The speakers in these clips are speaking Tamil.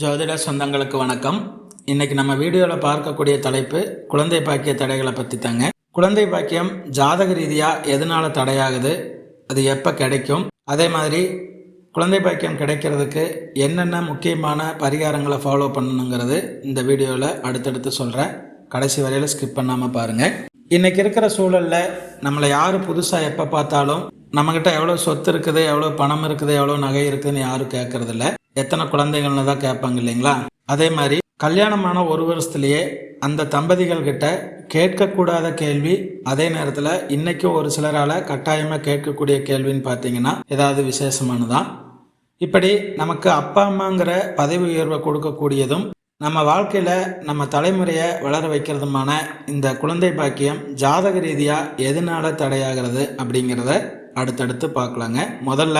ஜோதிட சொந்தங்களுக்கு வணக்கம். இன்னைக்கு நம்ம வீடியோவில் பார்க்கக்கூடிய தலைப்பு குழந்தை பாக்கிய தடைகளை பற்றி தாங்க. குழந்தை பாக்கியம் ஜாதக ரீதியாக எதனால தடையாகுது, அது எப்போ கிடைக்கும், அதே மாதிரி குழந்தை பாக்கியம் கிடைக்கிறதுக்கு என்னென்ன முக்கியமான பரிகாரங்களை ஃபாலோ பண்ணணுங்கிறது இந்த வீடியோவில் அடுத்தடுத்து சொல்கிறேன். கடைசி வரையில் ஸ்கிப் பண்ணாமல் பாருங்கள். இன்றைக்கி இருக்கிற சூழலில் நம்மளை யார் புதுசாக எப்போ பார்த்தாலும் நம்மக்கிட்ட எவ்வளோ சொத்து இருக்குது, எவ்வளோ பணம் இருக்குது, எவ்வளோ நகை இருக்குதுன்னு யாரும் கேட்குறதில்ல. எத்தனை குழந்தைகள்னு தான் கேட்பாங்க இல்லைங்களா? அதே மாதிரி கல்யாணமான ஒரு வருஷத்துலேயே அந்த தம்பதிகள் கிட்ட கேட்கக்கூடாத கேள்வி, அதே நேரத்தில் இன்றைக்கும் ஒரு சிலரால் கட்டாயமாக கேட்கக்கூடிய கேள்வின்னு பார்த்தீங்கன்னா ஏதாவது விசேஷமானதான். இப்படி நமக்கு அப்பா அம்மாங்கிற பதவி உயர்வை கொடுக்கக்கூடியதும் நம்ம வாழ்க்கையில் நம்ம தலைமுறையை வளர வைக்கிறதுமான இந்த குழந்தை பாக்கியம் ஜாதக ரீதியாக எதனால தடையாகிறது அப்படிங்கிறத அடுத்தடுத்து பார்க்கலாங்க. முதல்ல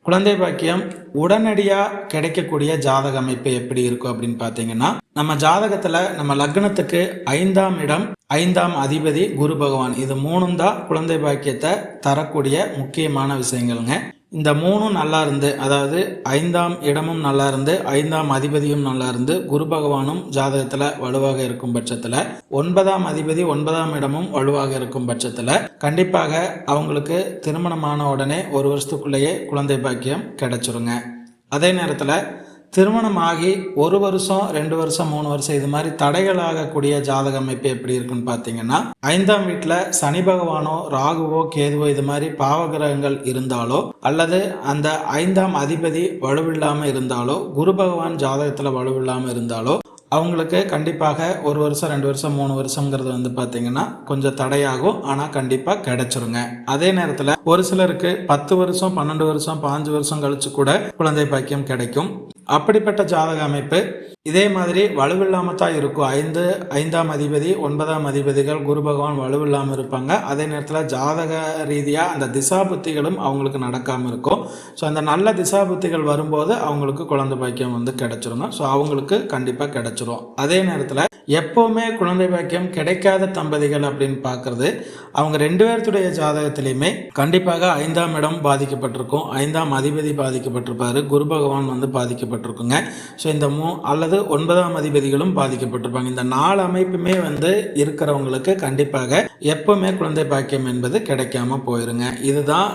குழந்தை பாக்கியம் உடனடியாக கிடைக்கக்கூடிய ஜாதக அமைப்பு எப்படி இருக்கும் அப்படின்னு பார்த்தீங்கன்னா, நம்ம ஜாதகத்தில் நம்ம லக்னத்துக்கு 5ஆம் இடம், 5ஆம் அதிபதி குரு பகவான், இது மூணும் தான் குழந்தை பாக்கியத்தை தரக்கூடிய முக்கியமான விஷயங்கள்ங்க. இந்த மூணும் நல்லா இருந்து, அதாவது 5ஆம் இடமும் நல்லா இருந்து, 5ஆம் அதிபதியும் நல்லா இருந்து, குரு பகவானும் ஜாதகத்தில் வலுவாக இருக்கும் பட்சத்தில், 9ஆம் அதிபதி 9ஆம் இடமும் வலுவாக இருக்கும் பட்சத்தில் கண்டிப்பாக அவங்களுக்கு திருமணமான உடனே ஒரு வருஷத்துக்குள்ளேயே குழந்தை பாக்கியம் கிடைச்சிருங்க. அதே நேரத்தில் திருமணம் ஆகி 1 வருஷம் 2 வருஷம் 3 வருஷம் இது மாதிரி தடைகள் ஆகக்கூடிய ஜாதக அமைப்பு எப்படி இருக்குன்னு பார்த்தீங்கன்னா, 5ஆம் வீட்டில் சனி பகவானோ ராகுவோ கேதுவோ இது மாதிரி பாவகிரகங்கள் இருந்தாலோ, அல்லது அந்த 5ஆம் அதிபதி வலுவில்லாமல் இருந்தாலோ, குரு பகவான் ஜாதகத்தில் வலுவில்லாமல் இருந்தாலோ அவங்களுக்கு கண்டிப்பாக 1 வருஷம் 2 வருஷம் 3 வருஷங்கிறது வந்து பார்த்தீங்கன்னா கொஞ்சம் தடையாகும். ஆனால் கண்டிப்பாக கிடைச்சிருங்க. அதே நேரத்தில் ஒரு சிலருக்கு 10 வருஷம் 12 வருஷம் 15 வருஷம் கழிச்சு கூட குழந்தை பாக்கியம் கிடைக்கும். அப்படிப்பட்ட ஜாதக அமைப்பு இதே மாதிரி வலுவில்லாமல் தான் இருக்கும். 5ஆம் அதிபதி 9ஆம் அதிபதிகள் குரு பகவான் வலுவில்லாமல் இருப்பாங்க. அதே நேரத்தில் ஜாதக ரீதியாக அந்த திசா புத்திகளும் அவங்களுக்கு நடக்காமல் இருக்கும். ஸோ அந்த நல்ல திசா புத்திகள் வரும்போது அவங்களுக்கு குழந்தை பாக்கியம் வந்து கிடைச்சிருங்க. ஸோ அவங்களுக்கு கண்டிப்பாக கிடைச்சிரும். அதே நேரத்தில் எப்போவுமே குழந்தை பாக்கியம் கிடைக்காத தம்பதிகள் அப்படின்னு பார்க்குறது, அவங்க 2 பேர்த்துடைய ஜாதகத்திலையுமே கண்டிப்பாக 5ஆம் இடம் பாதிக்கப்பட்டிருக்கும், 5ஆம் அதிபதி பாதிக்கப்பட்டிருப்பாரு, குரு பகவான் வந்து பாதிக்கப்பட்டிருக்குங்க. ஸோ இந்த அல்லது 9ஆம் அதிபதிகளும் பாதிக்கப்பட்டிருப்பாங்க. இந்த 4 அமைப்புமே வந்து இருக்கிறவங்களுக்கு கண்டிப்பாக எப்பவுமே குழந்தை பாக்கியம் என்பது கிடைக்காம போயிருங்க. இதுதான்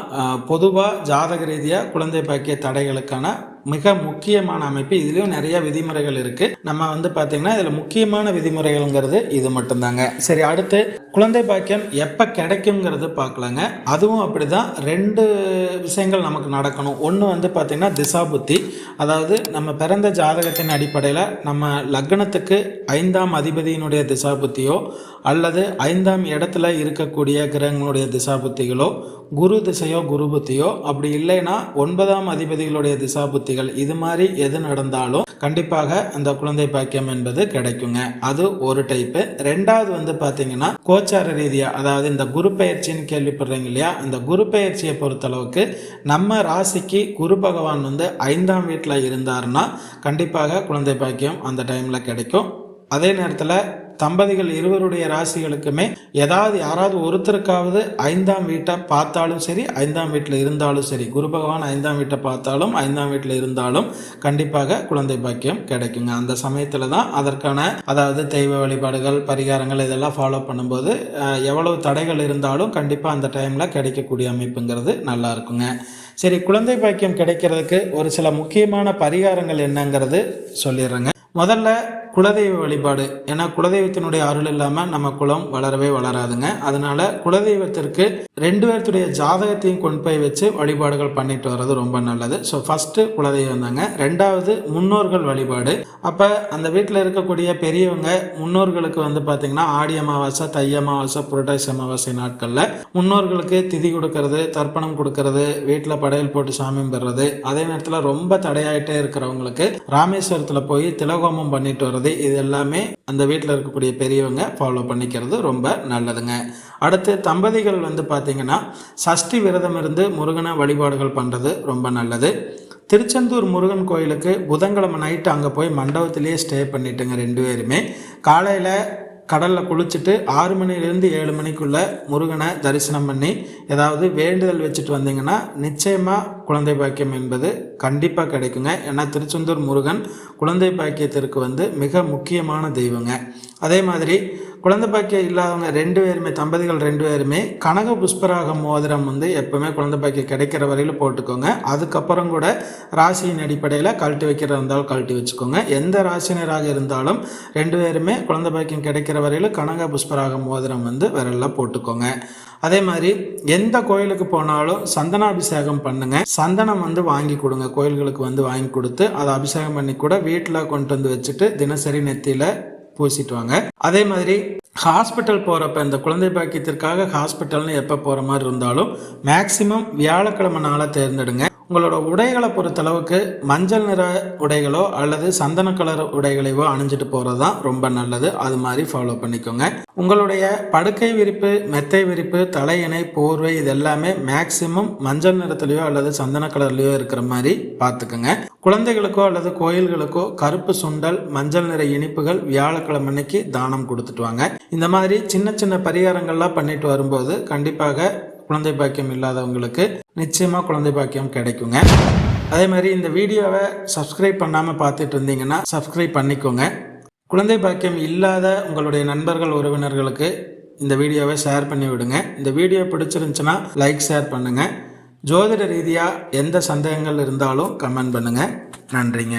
பொதுவாக ஜாதக ரீதியாக குழந்தை பாக்கிய தடைகளுக்கான மிக முக்கியமான அமைப்பு. இதுலயும் நிறைய விதிமுறைகள் இருக்கு. நம்ம வந்து பாத்தீங்கன்னா இதுல முக்கியமான விதிமுறைகள்ங்கிறது இது மட்டும்தாங்க. சரி, அடுத்து குழந்தை பாக்கியம் எப்ப கிடைக்குங்கிறது பார்க்கலாங்க. அதுவும் அப்படிதான் 2 விஷயங்கள் நமக்கு நடக்கணும். ஒன்று வந்து பாத்தீங்கன்னா திசா புத்தி, அதாவது நம்ம பிறந்த ஜாதகத்தின் அடிப்படையில் நம்ம லக்னத்துக்கு 5ஆம் அதிபதியினுடைய திசா புத்தியோ அல்லது 5ஆம் இடத்துல இருக்கக்கூடிய கிரகங்களுடைய திசா புத்திகளோ, குரு திசையோ குரு புத்தியோ, அப்படி இல்லைன்னா 9ஆம் அதிபதிகளுடைய திசா புத்திகள், இது மாதிரி எது நடந்தாலும் கண்டிப்பாக அந்த குழந்தை பாக்கியம் என்பது கிடைக்குங்க. அது ஒரு டைப்பு. 2வது வந்து பார்த்தீங்கன்னா கோச்சார ரீதியாக, அதாவது இந்த குரு பயிற்சின்னு கேள்விப்படுறீங்க இல்லையா, அந்த குரு பயிற்சியை பொறுத்தளவுக்கு நம்ம ராசிக்கு குரு பகவான் வந்து 5ஆம் வீட்டில் இருந்தார்னா கண்டிப்பாக குழந்தை பாக்கியம் அந்த டைமில் கிடைக்கும். அதே நேரத்தில் தம்பதிகள் இருவருடைய ராசிகளுக்குமே யாராவது ஒருத்தருக்காவது 5ஆம் வீட்டை பார்த்தாலும் சரி, 5ஆம் வீட்டில் இருந்தாலும் சரி, குரு பகவான் 5ஆம் வீட்டை பார்த்தாலும் 5ஆம் வீட்டில் இருந்தாலும் கண்டிப்பாக குழந்தை பாக்கியம் கிடைக்குங்க. அந்த சமயத்தில் தான் அதற்கான, அதாவது தெய்வ வழிபாடுகள் பரிகாரங்கள் இதெல்லாம் ஃபாலோ பண்ணும்போது எவ்வளவு தடைகள் இருந்தாலும் கண்டிப்பாக அந்த டைமில் கிடைக்கக்கூடிய அமைப்புங்கிறது நல்லா இருக்குங்க. சரி, குழந்தை பாக்கியம் கிடைக்கிறதுக்கு ஒரு சில முக்கியமான பரிகாரங்கள் என்னங்கிறது சொல்லிடுறேங்க. முதல்ல குலதெய்வ வழிபாடு. ஏன்னா குலதெய்வத்தினுடைய அருள் இல்லாமல் நம்ம குலம் வளரவே வளராதுங்க. அதனால குலதெய்வத்திற்கு 2 பேர்த்துடைய ஜாதகத்தையும் கொண்டு போய் வச்சு வழிபாடுகள் பண்ணிட்டு வர்றது ரொம்ப நல்லது. ஸோ ஃபர்ஸ்ட் குலதெய்வம் தாங்க. 2வது முன்னோர்கள் வழிபாடு. அப்போ அந்த வீட்டில் இருக்கக்கூடிய பெரியவங்க முன்னோர்களுக்கு வந்து பார்த்தீங்கன்னா ஆடி அமாவாசை, தை அமாவாசை, புரட்டாசி அமாவாசை நாட்களில் முன்னோர்களுக்கு திதி கொடுக்கறது, தர்ப்பணம் கொடுக்கறது, வீட்டில் படையல் போட்டு சாமி பெறுறது. அதே நேரத்தில் ரொம்ப தடையாயிட்டே இருக்கிறவங்களுக்கு ராமேஸ்வரத்தில் போய் திலகோமம் பண்ணிட்டு வர்றது, இது எல்லாமே அந்த வீட்டில் இருக்கக்கூடிய பெரியவங்க ஃபாலோ பண்ணிக்கிறது ரொம்ப நல்லதுங்க. அடுத்து தம்பதிகள் வந்து பார்த்தீங்கன்னா சஷ்டி விரதம் இருந்து முருகனை வழிபாடுகள் பண்ணுறது ரொம்ப நல்லது. திருச்செந்தூர் முருகன் கோயிலுக்கு புதன்கிழமை நைட்டு அங்கே போய் மண்டபத்திலேயே ஸ்டே பண்ணிட்டுங்க 2 பேருமே. காலையில் கடலில் குளிச்சுட்டு 6 மணிலேருந்து 7 மணிக்குள்ளே முருகனை தரிசனம் பண்ணி ஏதாவது வேண்டுதல் வச்சுட்டு வந்தீங்கன்னா நிச்சயமாக குழந்தை பாக்கியம் என்பது கண்டிப்பாக கிடைக்குங்க. ஏன்னா திருச்செந்தூர் முருகன் குழந்தை பாக்கியத்திற்கு மிக முக்கியமான தெய்வங்க. அதே மாதிரி குழந்தை பாக்கியம் இல்லாதவங்க 2 பேருமே, தம்பதிகள் 2 பேருமே கனக புஷ்பராக மோதிரம் எப்பவுமே குழந்தை பாக்கியம் கிடைக்கிற வரையில் போட்டுக்கோங்க. அதுக்கப்புறம் கூட ராசியின் அடிப்படையில் கழட்டி வைக்கிறதா இருந்தாலும் கழட்டி வச்சுக்கோங்க. எந்த ராசினராக இருந்தாலும் 2 பேருமே குழந்தை பாக்கியம் கிடைக்கிற வரையில் கனக புஷ்பராக மோதிரம் விரலில் போட்டுக்கோங்க. அதே மாதிரி எந்த கோயிலுக்கு போனாலும் சந்தனாபிஷேகம் பண்ணுங்க. சந்தனம் வாங்கி கொடுங்க. கோயில்களுக்கு வாங்கி கொடுத்து அதை அபிஷேகம் பண்ணி கூட வீட்டில் கொண்டு வச்சுட்டு தினசரி நெத்தியில் பூசிட்டு வாங்க. அதே மாதிரி ஹாஸ்பிட்டல் போகிறப்ப இந்த குழந்தை பாக்கியத்திற்காக ஹாஸ்பிட்டல்னு எப்போ போகிற மாதிரி இருந்தாலும் மேக்சிமம் வியாழக்கிழமை நாளை தேர்ந்தெடுங்க. உங்களோட உடைகளை பொறுத்தளவுக்கு மஞ்சள் நிற உடைகளோ அல்லது சந்தன கலர் உடைகளையோ அணிஞ்சிட்டு போகிறது தான் ரொம்ப நல்லது. அது மாதிரி ஃபாலோ பண்ணிக்கோங்க. உங்களுடைய படுக்கை விரிப்பு, மெத்தை விரிப்பு, தலையணை, போர்வை இது எல்லாமே மேக்சிமம் மஞ்சள் நிறத்துலையோ அல்லது சந்தன கலர்லையோ இருக்கிற மாதிரி பார்த்துக்கோங்க. குழந்தைகளுக்கோ அல்லது கோயில்களுக்கோ கருப்பு சுண்டல், மஞ்சள் நிற இனிப்புகள் வியாழக்கிழமை அன்னைக்கு தானம் கொடுத்துட்டு வாங்க. இந்த மாதிரி சின்ன சின்ன பரிகாரங்கள்லாம் பண்ணிட்டு வரும்போது கண்டிப்பாக குழந்தை பாக்கியம் இல்லாதவங்களுக்கு நிச்சயமாக குழந்தை பாக்கியம் கிடைக்குங்க. அதே மாதிரி இந்த வீடியோவை சப்ஸ்கிரைப் பண்ணாமல் பார்த்துட்டு இருந்தீங்கன்னா சப்ஸ்கிரைப் பண்ணிக்கோங்க. குழந்தை பாக்கியம் இல்லாத உங்களுடைய நண்பர்கள், உறவினர்களுக்கு இந்த வீடியோவை ஷேர் பண்ணி விடுங்க. இந்த வீடியோ பிடிச்சிருந்துச்சுன்னா லைக், ஷேர் பண்ணுங்கள். ஜோதிட ரீதியாக எந்த சந்தேகங்கள் இருந்தாலும் கமெண்ட் பண்ணுங்கள். நன்றிங்க.